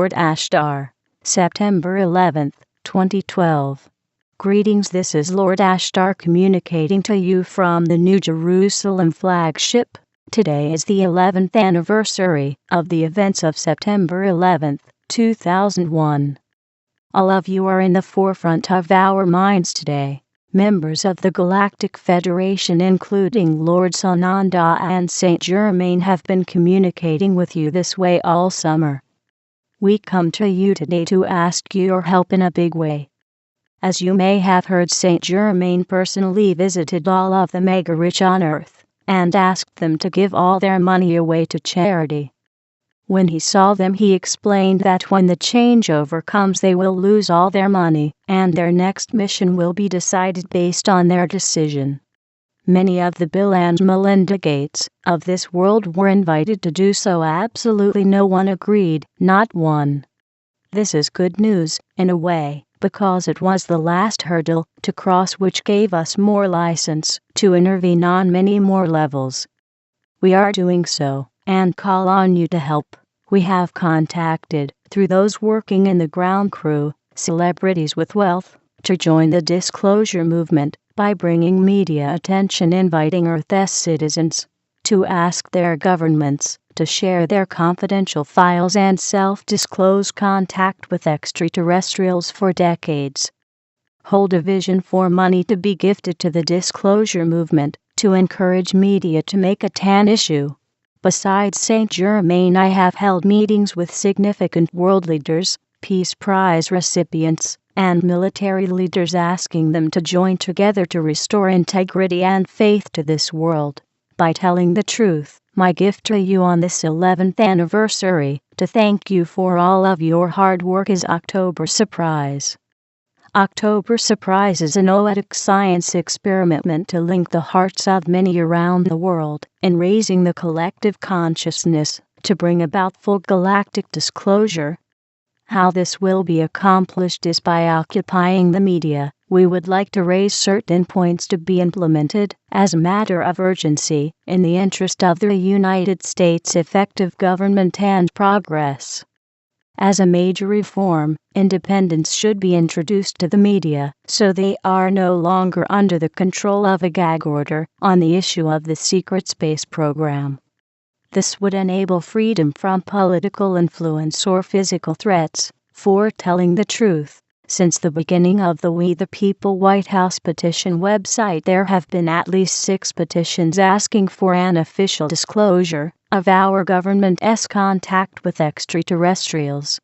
Lord Ashtar, September 11, 2012. Greetings, this is Lord Ashtar communicating to you from the New Jerusalem flagship. Today is the 11th anniversary of the events of September 11, 2001. All of you are in the forefront of our minds today. Members of the Galactic Federation, including Lord Sananda and Saint Germain, have been communicating with you this way all summer. We come to you today to ask your help in a big way. As you may have heard, Saint Germain personally visited all of the mega-rich on Earth and asked them to give all their money away to charity. When he saw them, he explained that when the changeover comes, they will lose all their money, and their next mission will be decided based on their decision. Many of the Bill and Melinda Gates of this world were invited to do so. Absolutely no one agreed, not one. This is good news, in a way, because it was the last hurdle to cross, which gave us more license to intervene on many more levels. We are doing so, and call on you to help. We have contacted, through those working in the ground crew, celebrities with wealth, to join the disclosure movement by bringing media attention, inviting Earth's citizens to ask their governments to share their confidential files and self-disclose contact with extraterrestrials for decades. Hold a vision for money to be gifted to the disclosure movement to encourage media to make it an issue. Besides Saint Germain, I have held meetings with significant world leaders, Peace Prize recipients, and military leaders, asking them to join together to restore integrity and faith to this world by telling the truth. My gift to you on this 11th anniversary, to thank you for all of your hard work, is October Surprise. October Surprise is a noetic science experiment meant to link the hearts of many around the world in raising the collective consciousness to bring about full galactic disclosure. How this will be accomplished is by occupying the media. We would like to raise certain points to be implemented as a matter of urgency in the interest of the United States' effective government and progress. As a major reform, independence should be introduced to the media, so they are no longer under the control of a gag order on the issue of the secret space program. This would enable freedom from political influence or physical threats for telling the truth. Since the beginning of the We the People White House petition website, there have been at least 6 petitions asking for an official disclosure of our government's contact with extraterrestrials.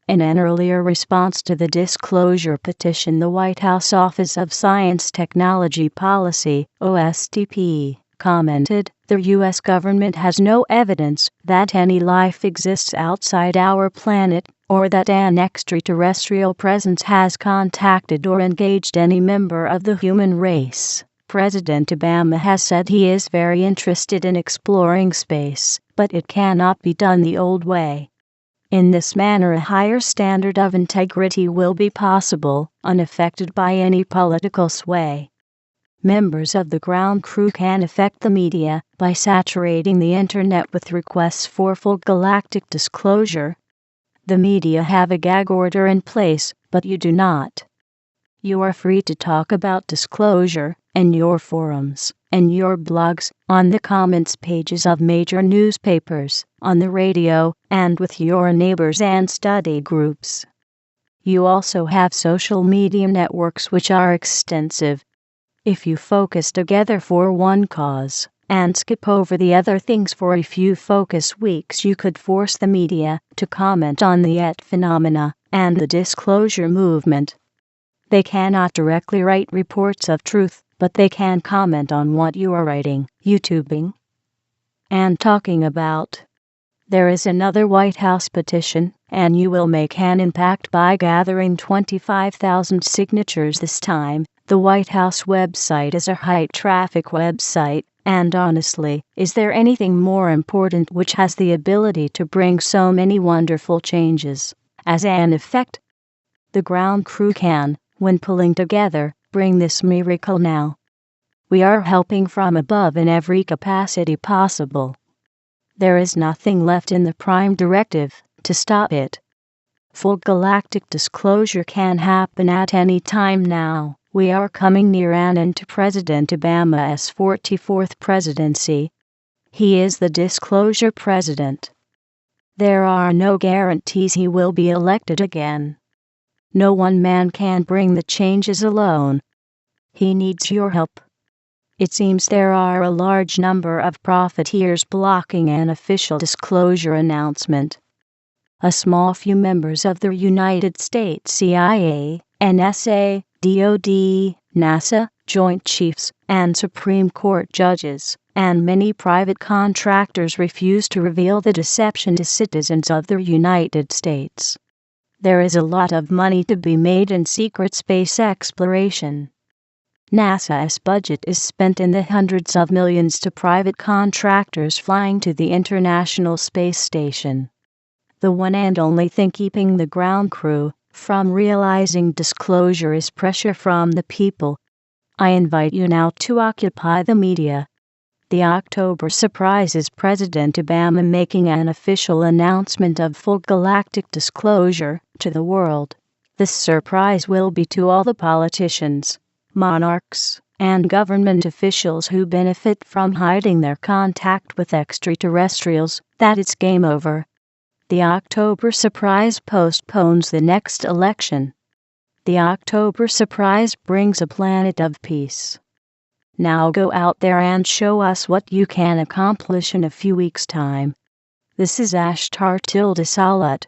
In an earlier response to the disclosure petition, the White House Office of Science Technology Policy, OSTP, commented, "The U.S. government has no evidence that any life exists outside our planet, or that an extraterrestrial presence has contacted or engaged any member of the human race." President Obama has said he is very interested in exploring space, but it cannot be done the old way. In this manner, a higher standard of integrity will be possible, unaffected by any political sway. Members of the ground crew can affect the media by saturating the internet with requests for full galactic disclosure. The media have a gag order in place, but you do not. You are free to talk about disclosure in your forums, in your blogs, on the comments pages of major newspapers, on the radio, and with your neighbors and study groups. You also have social media networks, which are extensive. If you focus together for one cause and skip over the other things for a few focus weeks, you could force the media to comment on the ET phenomena and the disclosure movement. They cannot directly write reports of truth, but they can comment on what you are writing, YouTubing, and talking about. There is another White House petition, and you will make an impact by gathering 25,000 signatures this time. The White House website is a high-traffic website, and honestly, is there anything more important which has the ability to bring so many wonderful changes as an effect? The ground crew can, when pulling together, bring this miracle now. We are helping from above in every capacity possible. There is nothing left in the Prime Directive to stop it. Full galactic disclosure can happen at any time now. We are coming near an end to President Obama's 44th presidency. He is the disclosure president. There are no guarantees he will be elected again. No one man can bring the changes alone. He needs your help. It seems there are a large number of profiteers blocking an official disclosure announcement. A small few members of the United States CIA, NSA, DoD, NASA, Joint Chiefs, and Supreme Court judges, and many private contractors refuse to reveal the deception to citizens of the United States. There is a lot of money to be made in secret space exploration. NASA's budget is spent in the hundreds of millions to private contractors flying to the International Space Station. The one and only thing keeping the ground crew from realizing disclosure is pressure from the people. I invite you now to occupy the media. The October surprise is President Obama making an official announcement of full galactic disclosure to the world. This surprise will be to all the politicians, monarchs, and government officials who benefit from hiding their contact with extraterrestrials, that it's game over. The October surprise postpones the next election. The October surprise brings a planet of peace. Now go out there and show us what you can accomplish in a few weeks' time. This is Ashtar Salat.